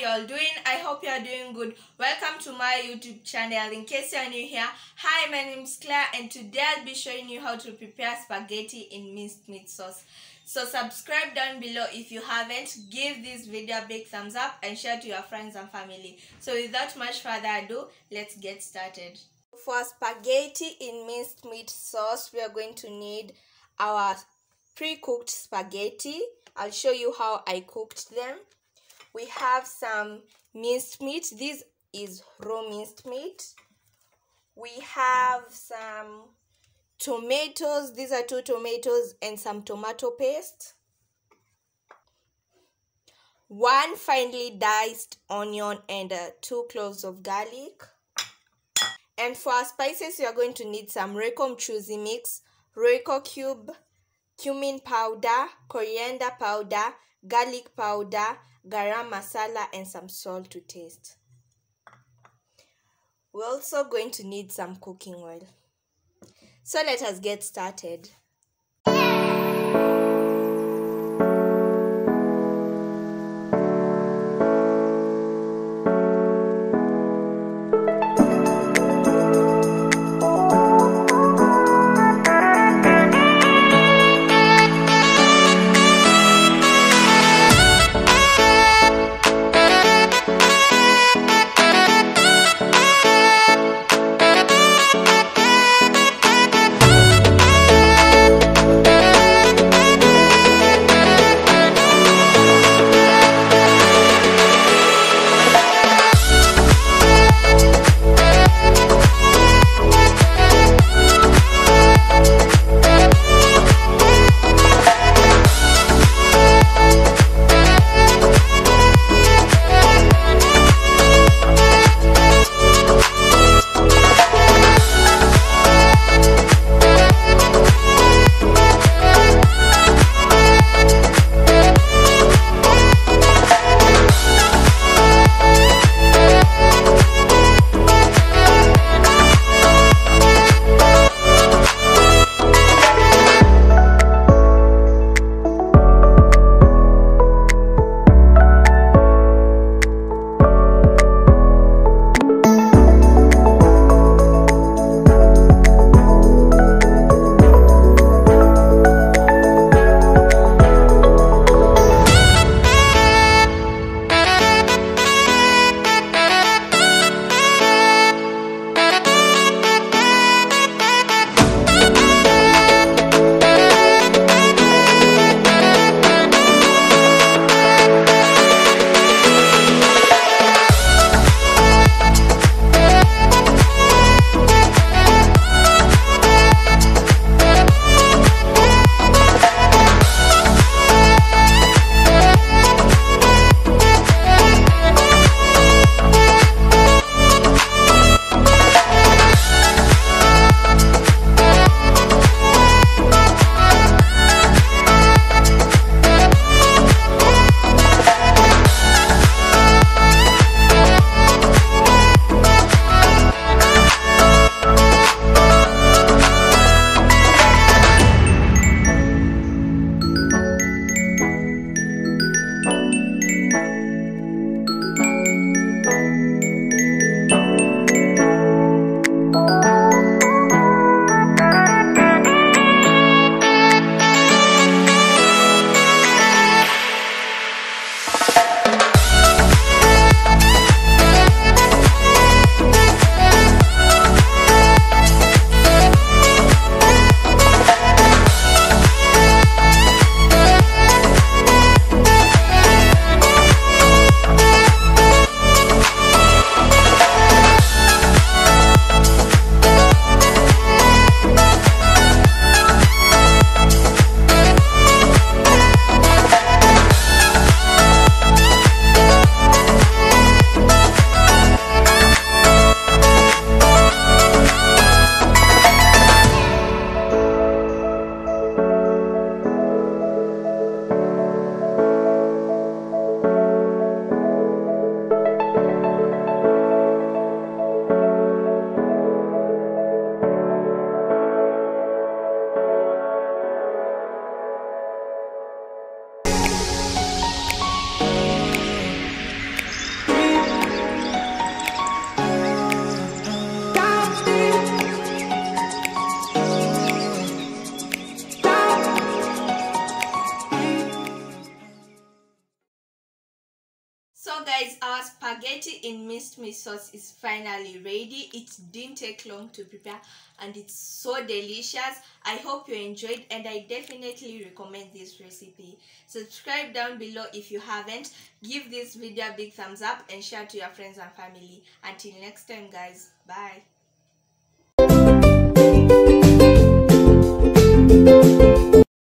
y'all doing? I hope you are doing good. Welcome to my YouTube channel. In case you are new here, hi, my name is Claire and today I'll be showing you how to prepare spaghetti in minced meat sauce. So subscribe down below if you haven't, give this video a big thumbs up and share to your friends and family. So without much further ado, let's get started. For spaghetti in minced meat sauce, we are going to need our pre-cooked spaghetti. I'll show you how I cooked them. We have some minced meat. This is raw minced meat. We have some tomatoes. These are 2 tomatoes and some tomato paste. 1 finely diced onion and 2 cloves of garlic. And for our spices, we are going to need some Royco mchuzi mix, Royco cube, cumin powder, coriander powder, garlic powder, garam masala, and some salt to taste. We're also going to need some cooking oil. So let us get started. So guys, our spaghetti in minced meat sauce is finally ready. It didn't take long to prepare and it's so delicious. I hope you enjoyed and I definitely recommend this recipe. Subscribe down below if you haven't. Give this video a big thumbs up and share to your friends and family. Until next time guys, bye.